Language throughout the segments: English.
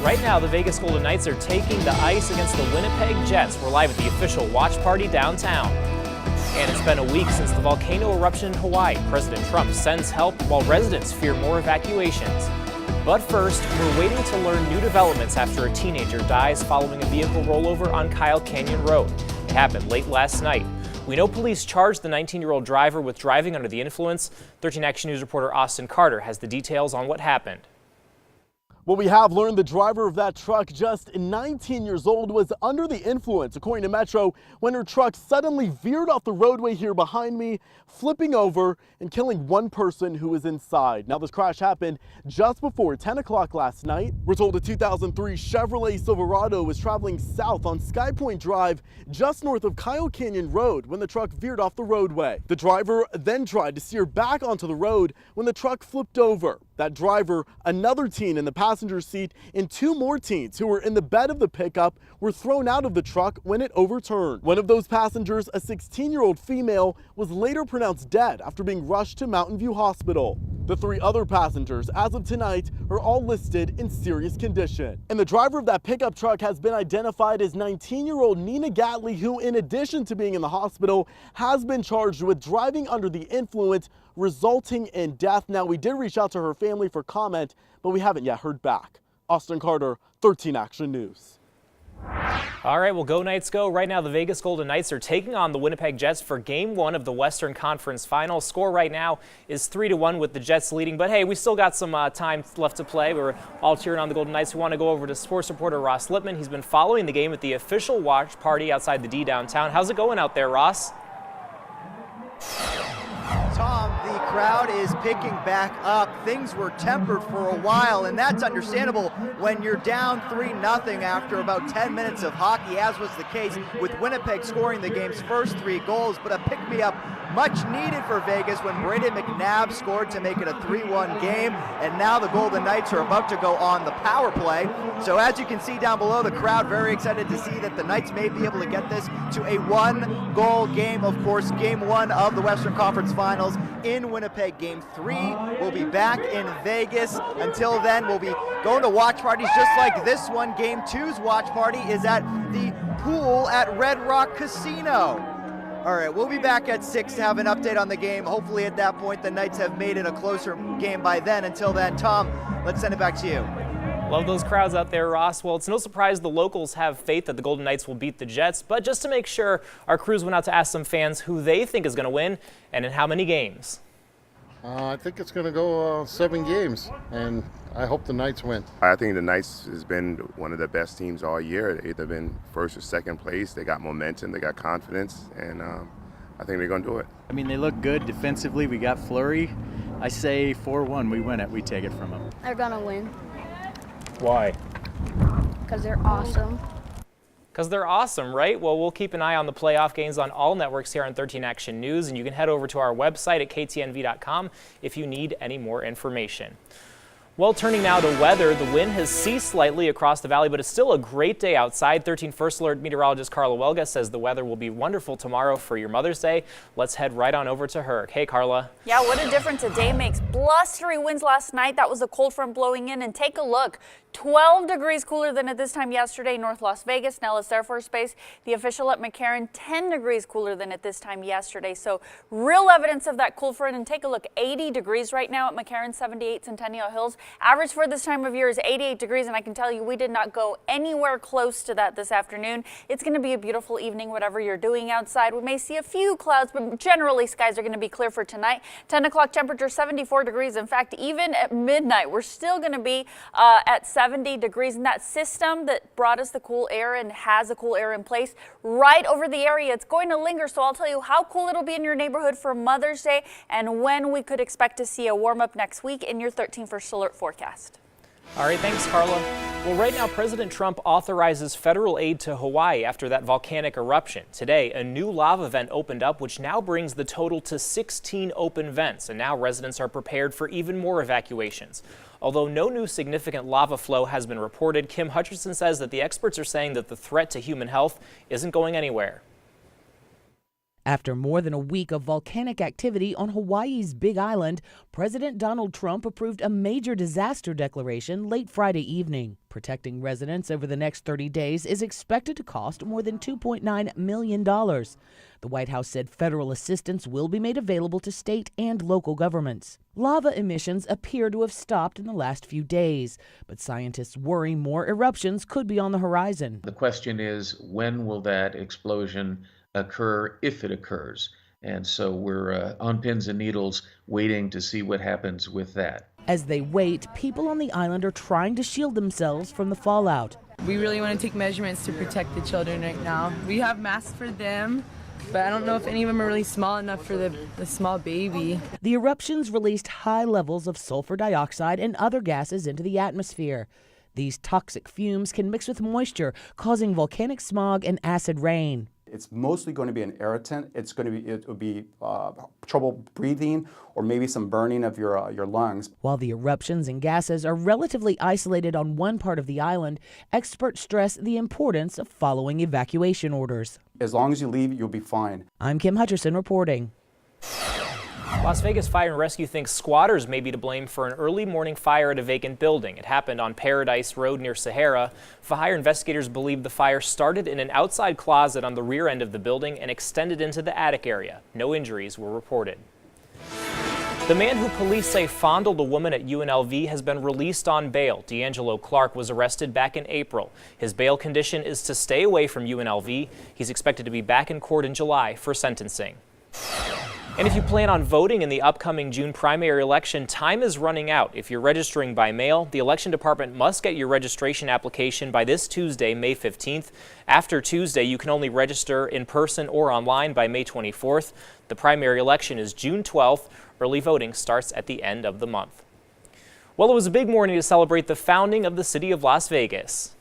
Right now, the Vegas Golden Knights are taking the ice against the Winnipeg Jets. We're live at the official watch party downtown. And it's been a week since the volcano eruption in Hawaii. President Trump sends help while residents fear more evacuations. But first, we're waiting to learn new developments after a teenager dies following a vehicle rollover on Kyle Canyon Road. It happened late last night. We know police charged the 19-year-old driver with driving under the influence. 13 Action News reporter Austin Carter has the details on what happened. Well, we have learned the driver of that truck, just 19 years old, was under the influence, according to Metro, when her truck suddenly veered off the roadway here behind me, flipping over and killing one person who was inside. Now, this crash happened just before 10 o'clock last night. We're told a 2003 Chevrolet Silverado was traveling south on Sky Point Drive, just north of Kyle Canyon Road, when the truck veered off the roadway. The driver then tried to steer back onto the road when the truck flipped over. That driver, another teen in the passenger seat, and two more teens who were in the bed of the pickup were thrown out of the truck when it overturned. One of those passengers, a 16-year-old female, was later pronounced dead after being rushed to Mountain View Hospital. The three other passengers, as of tonight, are all listed in serious condition. And the driver of that pickup truck has been identified as 19-year-old Nina Gatley, who, in addition to being in the hospital, has been charged with driving under the influence, resulting in death. Now, we did reach out to her family for comment, but we haven't yet heard back. Austin Carter, 13 Action News. All right, well, go Knights go. Right now, the Vegas Golden Knights are taking on the Winnipeg Jets for Game 1 of the Western Conference Final. Score right now is 3-1 with the Jets leading. But hey, we still got some time left to play. We're all cheering on the Golden Knights. We want to go over to sports reporter Ross Lippman. He's been following the game at the official watch party outside the D downtown. How's it going out there, Ross? Tom, the crowd is picking back up. Things were tempered for a while, and that's understandable when you're down 3-0 after about 10 minutes of hockey, as was the case with Winnipeg scoring the game's first 3 goals. But a pick-me-up much needed for Vegas when Brayden McNabb scored to make it a 3-1 game, and now the Golden Knights are about to go on the power play. So as you can see down below, the crowd very excited to see that the Knights may be able to get this to a 1-goal game. Of course, Game 1 of the Western Conference Finals in Winnipeg. Game 3 will be back in Vegas. Until then, we'll be going to watch parties just like this one. Game 2's watch party is at the pool at Red Rock Casino. All right, we'll be back at 6 to have an update on the game. Hopefully at that point the Knights have made it a closer game by then. Until then, Tom, let's send it back to you. Love those crowds out there, Ross. Well, it's no surprise the locals have faith that the Golden Knights will beat the Jets. But just to make sure, our crews went out to ask some fans who they think is going to win and in how many games. I think it's going to go 7 games, and I hope the Knights win. I think the Knights has been one of the best teams all year. They've either been first or second place. They got momentum, they got confidence, and I think they're going to do it. I mean, they look good defensively. We got Fleury. I say 4-1. We win it. We take it from them. They're going to win. Why? Because they're awesome. Because they're awesome, right? Well, we'll keep an eye on the playoff games on all networks here on 13 Action News, and you can head over to our website at ktnv.com if you need any more information. Well, turning now to weather, the wind has ceased slightly across the valley, but it's still a great day outside. 13 First Alert meteorologist Carla Welga says the weather will be wonderful tomorrow for your Mother's Day. Let's head right on over to her. Hey, Carla. Yeah, what a difference a day makes. Blustery winds last night. That was a cold front blowing in, and take a look. 12 degrees cooler than at this time yesterday, North Las Vegas, Nellis Air Force Base. The official at McCarran, 10 degrees cooler than at this time yesterday. So real evidence of that cool front. And take a look, 80 degrees right now at McCarran, 78 Centennial Hills. Average for this time of year is 88 degrees, and I can tell you we did not go anywhere close to that this afternoon. It's going to be a beautiful evening, whatever you're doing outside. We may see a few clouds, but generally skies are going to be clear for tonight. 10 o'clock temperature, 74 degrees. In fact, even at midnight, we're still going to be at 70 degrees, and that system that brought us the cool air and has the cool air in place right over the area, it's going to linger. So I'll tell you how cool it'll be in your neighborhood for Mother's Day and when we could expect to see a warm up next week in your 13 First Alert forecast. All right, thanks, Carla. Well, right now, President Trump authorizes federal aid to Hawaii after that volcanic eruption. Today, a new lava vent opened up, which now brings the total to 16 open vents, and now residents are prepared for even more evacuations. Although no new significant lava flow has been reported, Kim Hutchinson says that the experts are saying that the threat to human health isn't going anywhere. After more than a week of volcanic activity on Hawaii's Big Island, President Donald Trump approved a major disaster declaration late Friday evening. Protecting residents over the next 30 days is expected to cost more than $2.9 million. The White House said federal assistance will be made available to state and local governments. Lava emissions appear to have stopped in the last few days, but scientists worry more eruptions could be on the horizon. The question is, when will that explosion occur, if it occurs? And so we're on pins and needles waiting to see what happens with that. As they wait, people on the island are trying to shield themselves from the fallout. We really want to take measurements to protect the children right now. We have masks for them, but I don't know if any of them are really small enough for the small baby. The eruptions released high levels of sulfur dioxide and other gases into the atmosphere. These toxic fumes can mix with moisture, causing volcanic smog and acid rain. It's mostly going to be an irritant. It will be trouble breathing or maybe some burning of your lungs. While the eruptions and gases are relatively isolated on one part of the island, experts stress the importance of following evacuation orders. As long as you leave, you'll be fine. I'm Kim Hutcherson reporting. Las Vegas Fire and Rescue thinks squatters may be to blame for an early morning fire at a vacant building. It happened on Paradise Road near Sahara. Fire investigators believe the fire started in an outside closet on the rear end of the building and extended into the attic area. No injuries were reported. The man who police say fondled a woman at UNLV has been released on bail. D'Angelo Clark was arrested back in April. His bail condition is to stay away from UNLV. He's expected to be back in court in July for sentencing. And if you plan on voting in the upcoming June primary election, time is running out. If you're registering by mail, the election department must get your registration application by this Tuesday, May 15th. After Tuesday, you can only register in person or online by May 24th. The primary election is June 12th. Early voting starts at the end of the month. Well, it was a big morning to celebrate the founding of the city of Las Vegas.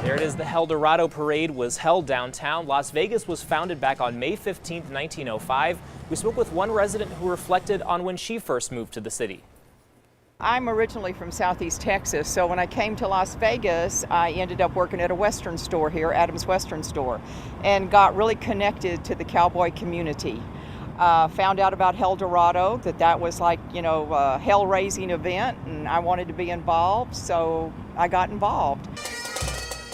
There it is. The El Dorado Parade was held downtown. Las Vegas was founded back on May 15, 1905. We spoke with one resident who reflected on when she first moved to the city. I'm originally from Southeast Texas, so when I came to Las Vegas, I ended up working at a Western store here, Adams Western Store, and got really connected to the cowboy community. Found out about El Dorado, that was like, a hell-raising event, and I wanted to be involved, so I got involved.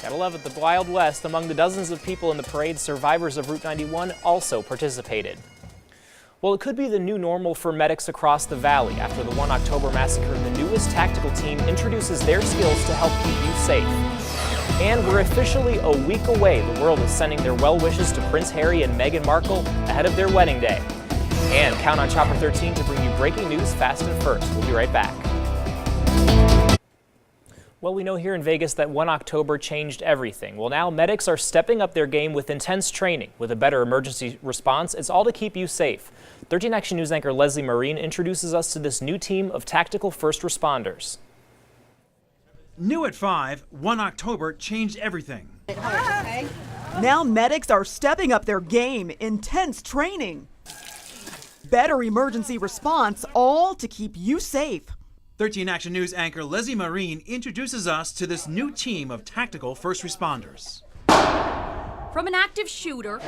Gotta love it, the Wild West. Among the dozens of people in the parade, survivors of Route 91 also participated. Well, it could be the new normal for medics across the valley. After the 1 October massacre, the newest tactical team introduces their skills to help keep you safe. And we're officially a week away. The world is sending their well wishes to Prince Harry and Meghan Markle ahead of their wedding day. And count on Chopper 13 to bring you breaking news fast and first. We'll be right back. Well, we know here in Vegas that 1 October changed everything. Well, now medics are stepping up their game with intense training. With a better emergency response, it's all to keep you safe. 13 Action News anchor Leslie Marine introduces us to this new team of tactical first responders. New at 5, 1 October changed everything. Now medics are stepping up their game, intense training. Better emergency response, all to keep you safe. 13 Action News anchor Leslie Marine introduces us to this new team of tactical first responders. From an active shooter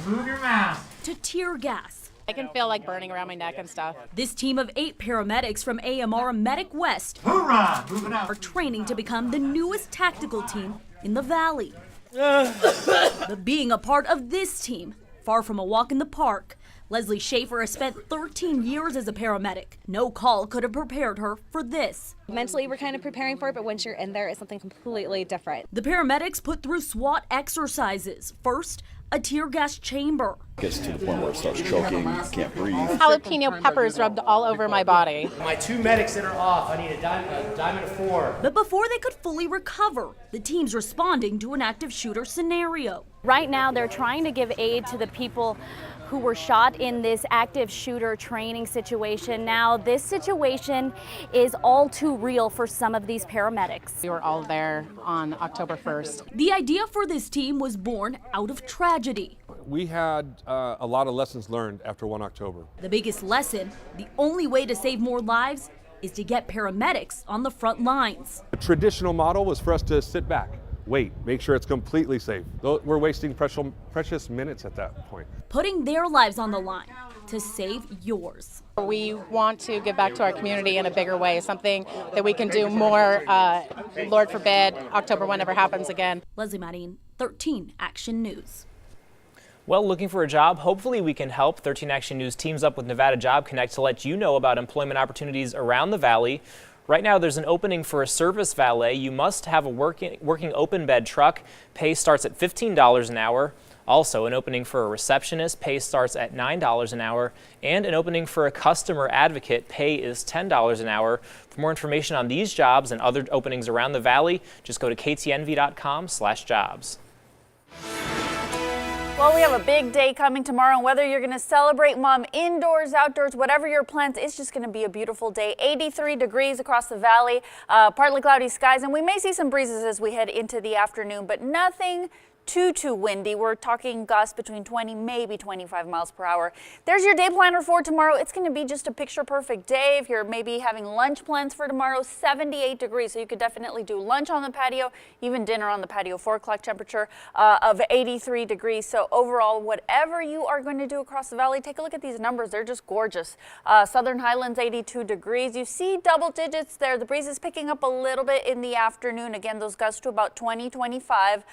Remove your mask. to tear gas. I can feel like burning around my neck and stuff. This team of 8 paramedics from AMR Medic West Hoorah! Moving out. are training to become the newest tactical team in the valley. But being a part of this team, far from a walk in the park, Leslie Schaefer has spent 13 years as a paramedic. No call could have prepared her for this. Mentally, we're kind of preparing for it, but once you're in there, it's something completely different. The paramedics put through SWAT exercises. First, a tear gas chamber. Gets to the point where it starts choking, can't breathe. Jalapeno peppers rubbed all over my body. My 2 medics that are off, I need a diamond 4. But before they could fully recover, the team's responding to an active shooter scenario. Right now, they're trying to give aid to the people who were shot in this active shooter training situation. Now, this situation is all too real for some of these paramedics. We were all there on October 1st. The idea for this team was born out of tragedy. We had a lot of lessons learned after 1 October. The biggest lesson, the only way to save more lives is to get paramedics on the front lines. The traditional model was for us to sit back, wait, make sure it's completely safe. We're wasting precious minutes at that point. Putting their lives on the line to save yours. We want to give back to our community in a bigger way, something that we can do more, Lord forbid, October 1 never happens again. Leslie Marin, 13 Action News. Well, looking for a job? Hopefully we can help. 13 Action News teams up with Nevada Job Connect to let you know about employment opportunities around the valley. Right now, there's an opening for a service valet. You must have a working open bed truck. Pay starts at $15 an hour. Also, an opening for a receptionist. Pay starts at $9 an hour. And an opening for a customer advocate. Pay is $10 an hour. For more information on these jobs and other openings around the valley, just go to ktnv.com/jobs. Well, we have a big day coming tomorrow, and whether you're going to celebrate Mom indoors, outdoors, whatever your plans, it's just going to be a beautiful day. 83 degrees across the valley, partly cloudy skies, and we may see some breezes as we head into the afternoon, but nothing too windy. We're talking gusts between 20, maybe 25 miles per hour. There's your day planner for tomorrow. It's going to be just a picture perfect day. If you're maybe having lunch plans for tomorrow, 78 degrees. So you could definitely do lunch on the patio, even dinner on the patio. 4 o'clock temperature of 83 degrees. So overall, whatever you are going to do across the valley, take a look at these numbers. They're just gorgeous. Southern Highlands, 82 degrees. You see double digits there. The breeze is picking up a little bit in the afternoon. Again, those gusts to about 20, 25.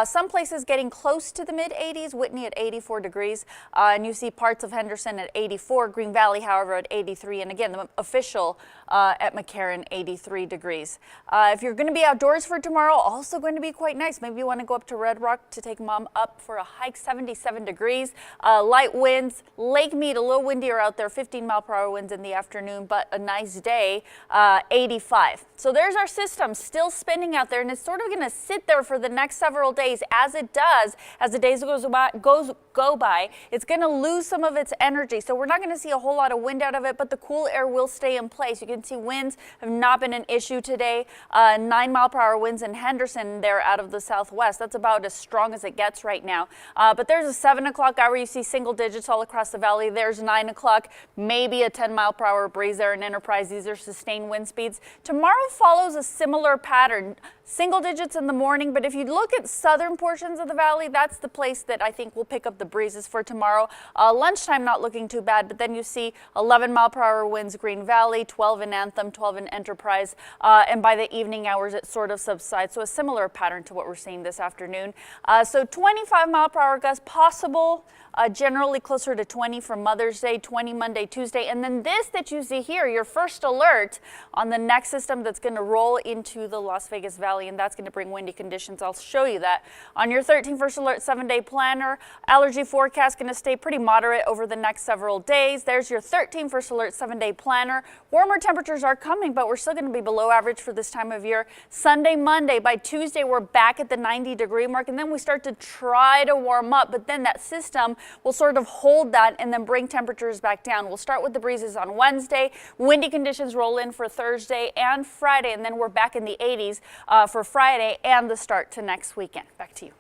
Some places getting close to the mid-80s. Whitney at 84 degrees. And you see parts of Henderson at 84. Green Valley, however, at 83. And again, the official at McCarran, 83 degrees. If you're going to be outdoors for tomorrow, also going to be quite nice. Maybe you want to go up to Red Rock to take Mom up for a hike, 77 degrees. Light winds. Lake Mead, a little windier out there, 15-mile-per-hour winds in the afternoon, but a nice day, 85. So there's our system still spinning out there, and it's sort of going to sit there for the next several days. As it does, as the days go by, it's going to lose some of its energy. So we're not going to see a whole lot of wind out of it, but the cool air will stay in place. You can see winds have not been an issue today. 9-mile-per-hour winds in Henderson there out of the southwest. That's about as strong as it gets right now. But there's a 7 o'clock hour. You see single digits all across the valley. There's 9 o'clock, maybe a 10-mile-per-hour breeze there in Enterprise. These are sustained wind speeds. Tomorrow follows a similar pattern. Single digits in the morning, but if you look at southern portions of the valley, that's the place that I think will pick up the breezes for tomorrow. Lunchtime not looking too bad, but then you see 11-mile-per-hour winds Green Valley, 12 in Anthem, 12 in Enterprise, and by the evening hours it sort of subsides. So a similar pattern to what we're seeing this afternoon. So 25-mile-per-hour gusts possible. Generally closer to 20 for Mother's Day, 20 Monday, Tuesday. And then this that you see here, your first alert on the next system that's going to roll into the Las Vegas Valley, and that's going to bring windy conditions. I'll show you that. On your 13 first alert 7-day planner, allergy forecast going to stay pretty moderate over the next several days. There's your 13 first alert 7-day planner. Warmer temperatures are coming, but we're still going to be below average for this time of year. Sunday, Monday, by Tuesday, we're back at the 90-degree mark, and then we start to try to warm up, but then that system will sort of hold that and then bring temperatures back down. We'll start with the breezes on Wednesday. Windy conditions roll in for Thursday and Friday, and then we're back in the 80s for Friday and the start to next weekend. Back to you.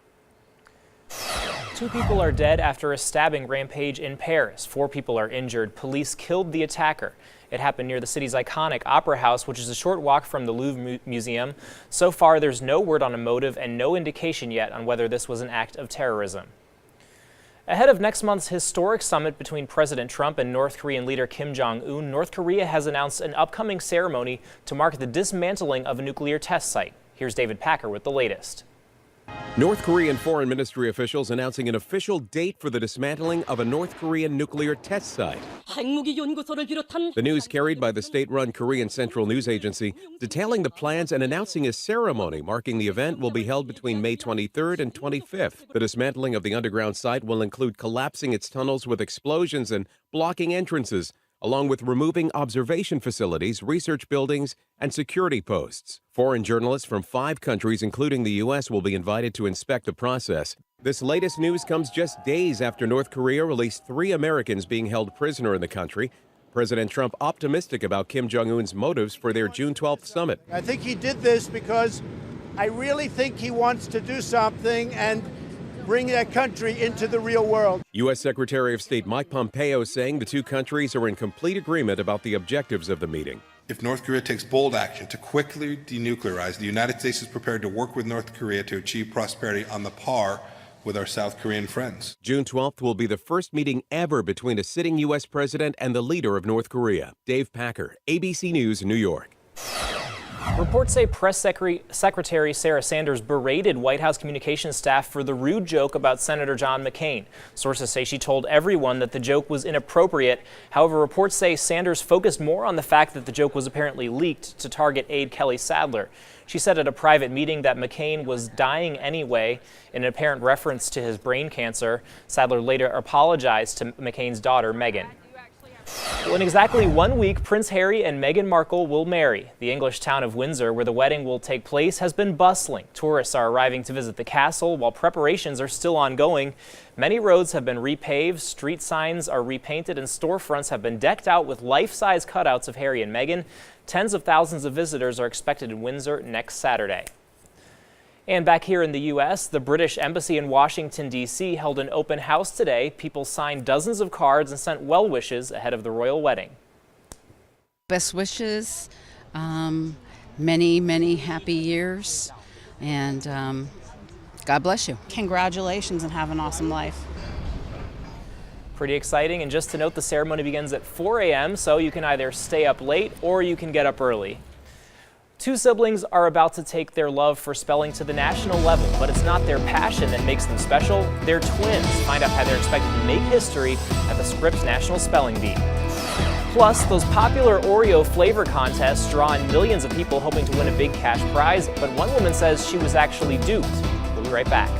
2 people are dead after a stabbing rampage in Paris. 4 people are injured. Police killed the attacker. It happened near the city's iconic Opera House, which is a short walk from the Louvre Museum. So far, there's no word on a motive and no indication yet on whether this was an act of terrorism. Ahead of next month's historic summit between President Trump and North Korean leader Kim Jong-un, North Korea has announced an upcoming ceremony to mark the dismantling of a nuclear test site. Here's David Packer with the latest. North Korean foreign ministry officials announcing an official date for the dismantling of a North Korean nuclear test site. The news carried by the state-run Korean Central News Agency, detailing the plans and announcing a ceremony marking the event will be held between May 23rd and 25th. The dismantling of the underground site will include collapsing its tunnels with explosions and blocking entrances, along with removing observation facilities, research buildings, and security posts. Foreign journalists from 5 countries, including the U.S., will be invited to inspect the process. This latest news comes just days after North Korea released 3 Americans being held prisoner in the country. President Trump optimistic about Kim Jong-un's motives for their June 12th summit. I think he did this because I really think he wants to do something, and bring that country into the real world. U.S. Secretary of State Mike Pompeo saying the two countries are in complete agreement about the objectives of the meeting. If North Korea takes bold action to quickly denuclearize, the United States is prepared to work with North Korea to achieve prosperity on the par with our South Korean friends. June 12th will be the first meeting ever between a sitting U.S. president and the leader of North Korea. Dave Packer, ABC News, New York. Reports say Press Secretary Sarah Sanders berated White House communications staff for the rude joke about Senator John McCain. Sources say she told everyone that the joke was inappropriate. However, reports say Sanders focused more on the fact that the joke was apparently leaked to target aide Kelly Sadler. She said at a private meeting that McCain was dying anyway, in an apparent reference to his brain cancer. Sadler later apologized to McCain's daughter, Meghan. Well, in exactly 1 week, Prince Harry and Meghan Markle will marry. The English town of Windsor, where the wedding will take place, has been bustling. Tourists are arriving to visit the castle, while preparations are still ongoing. Many roads have been repaved, street signs are repainted, and storefronts have been decked out with life-size cutouts of Harry and Meghan. Tens of thousands of visitors are expected in Windsor next Saturday. And back here in the U.S., the British Embassy in Washington, D.C. held an open house today. People signed dozens of cards and sent well wishes ahead of the royal wedding. Best wishes, many, many happy years, and God bless you. Congratulations and have an awesome life. Pretty exciting. And just to note, the ceremony begins at 4 a.m., so you can either stay up late or you can get up early. Two siblings are about to take their love for spelling to the national level, but it's not their passion that makes them special. They're twins. Find out how they're expected to make history at the Scripps National Spelling Bee. Plus, those popular Oreo flavor contests draw in millions of people hoping to win a big cash prize, but one woman says she was actually duped. We'll be right back.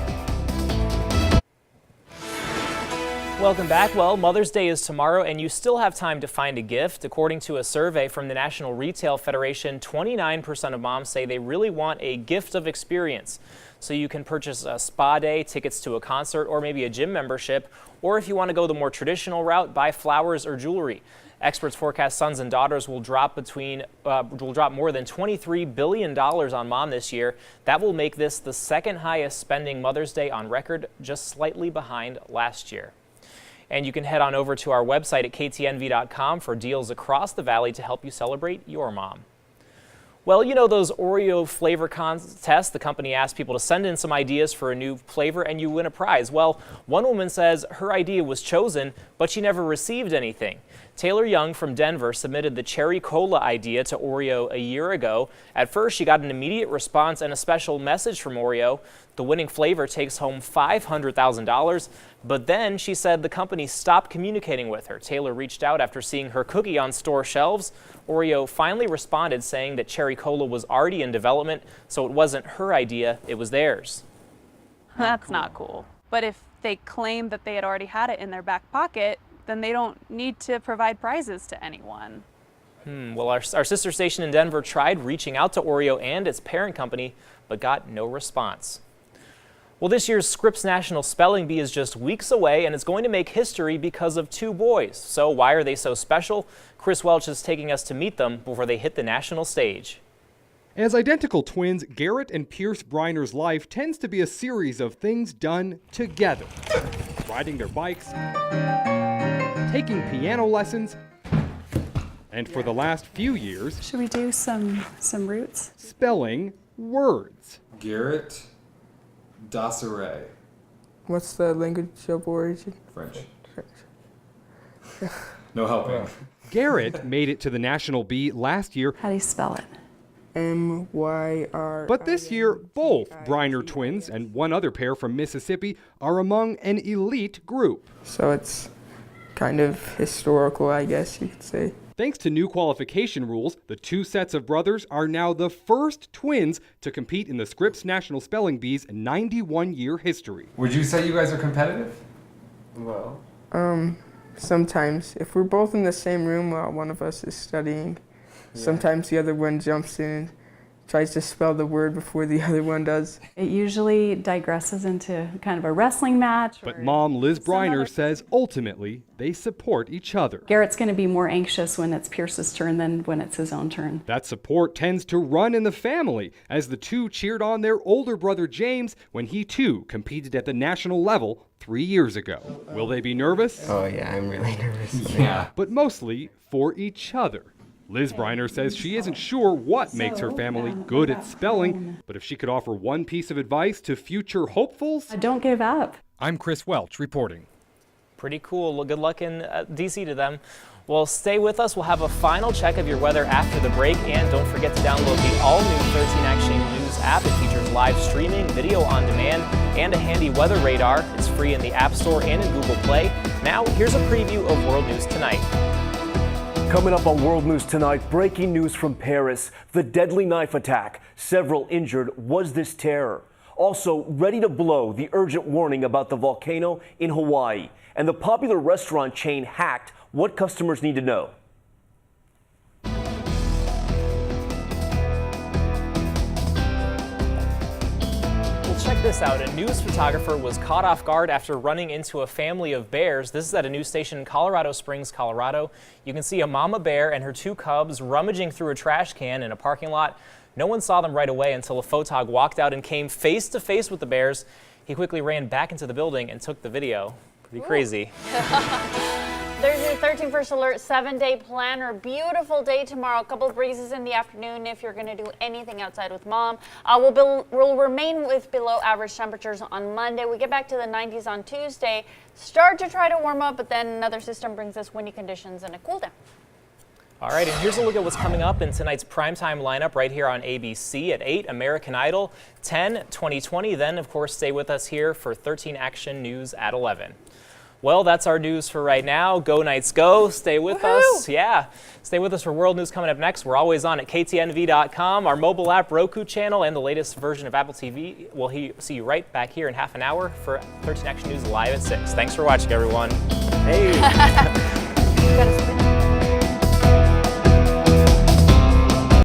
Welcome back. Well, Mother's Day is tomorrow, and you still have time to find a gift. According to a survey from the National Retail Federation, 29% of moms say they really want a gift of experience. So you can purchase a spa day, tickets to a concert, or maybe a gym membership. Or if you want to go the more traditional route, buy flowers or jewelry. Experts forecast sons and daughters will drop more than $23 billion on mom this year. That will make this the second highest spending Mother's Day on record, just slightly behind last year. And you can head on over to our website at ktnv.com for deals across the valley to help you celebrate your mom. Well, you know those Oreo flavor contests? The company asked people to send in some ideas for a new flavor and you win a prize. Well, one woman says her idea was chosen, but she never received anything. Taylor Young from Denver submitted the cherry cola idea to Oreo a year ago. At first, she got an immediate response and a special message from Oreo. The winning flavor takes home $500,000, but then she said the company stopped communicating with her. Taylor reached out after seeing her cookie on store shelves. Oreo finally responded saying that cherry cola was already in development, so it wasn't her idea, it was theirs. That's not cool. But if they claim that they had already had it in their back pocket, then they don't need to provide prizes to anyone. Well, our sister station in Denver tried reaching out to Oreo and its parent company, but got no response. Well, this year's Scripps National Spelling Bee is just weeks away, and it's going to make history because of two boys. So why are they so special? Chris Welch is taking us to meet them before they hit the national stage. As identical twins, Garrett and Pierce Briner's life tends to be a series of things done together. Riding their bikes, taking piano lessons, and for the last few years... Should we do some roots? ...spelling words. Garrett Dasseray. What's the language of origin? French. No helping. Garrett made it to the National Bee last year. How do you spell it? M-Y-R. But this year, both Briner twins and one other pair from Mississippi are among an elite group. So it's kind of historical, I guess you could say. Thanks to new qualification rules, the two sets of brothers are now the first twins to compete in the Scripps National Spelling Bee's 91-year history. Would you say you guys are competitive? Well, sometimes. If we're both in the same room while one of us is studying, sometimes the other one jumps in tries to spell the word before the other one does. It usually digresses into kind of a wrestling match. But mom Liz Briner says ultimately they support each other. Garrett's going to be more anxious when it's Pierce's turn than when it's his own turn. That support tends to run in the family, as the two cheered on their older brother James when he too competed at the national level 3 years ago. Will they be nervous? Oh yeah, I'm really nervous. Yeah. But mostly for each other. Liz Briner says she isn't sure what makes her family good at spelling, but if she could offer one piece of advice to future hopefuls, Don't give up. I'm Chris Welch reporting. Pretty cool. Well, good luck in DC to them. Well, stay with us. We'll have a final check of your weather after the break. And don't forget to download the all-new 13 Action News app. It features live streaming, video on demand, and a handy weather radar. It's free in the App Store and in Google Play. Now, here's a preview of World News Tonight. Coming up on World News Tonight, breaking news from Paris. The deadly knife attack. Several injured. Was this terror? Also, ready to blow, the urgent warning about the volcano in Hawaii. And the popular restaurant chain hacked. What customers need to know. Check this out. A news photographer was caught off guard after running into a family of bears. This is at a news station in Colorado Springs, Colorado. You can see a mama bear and her two cubs rummaging through a trash can in a parking lot. No one saw them right away until a photog walked out and came face to face with the bears. He quickly ran back into the building and took the video. Pretty crazy. There's your 13 First Alert 7-day planner. Beautiful day tomorrow. A couple of breezes in the afternoon if you're going to do anything outside with mom. We'll remain with below average temperatures on Monday. We get back to the 90s on Tuesday. Start to try to warm up, but then another system brings us windy conditions and a cool down. All right, and here's a look at what's coming up in tonight's primetime lineup right here on ABC at 8, American Idol, 10, 2020. Then, of course, stay with us here for 13 Action News at 11. Well, that's our news for right now. Go Knights go. Stay with us. Yeah. Stay with us for World News coming up next. We're always on at ktnv.com, our mobile app, Roku channel, and the latest version of Apple TV. We'll see you right back here in half an hour for 13 Action News live at 6. Thanks for watching, everyone. Hey.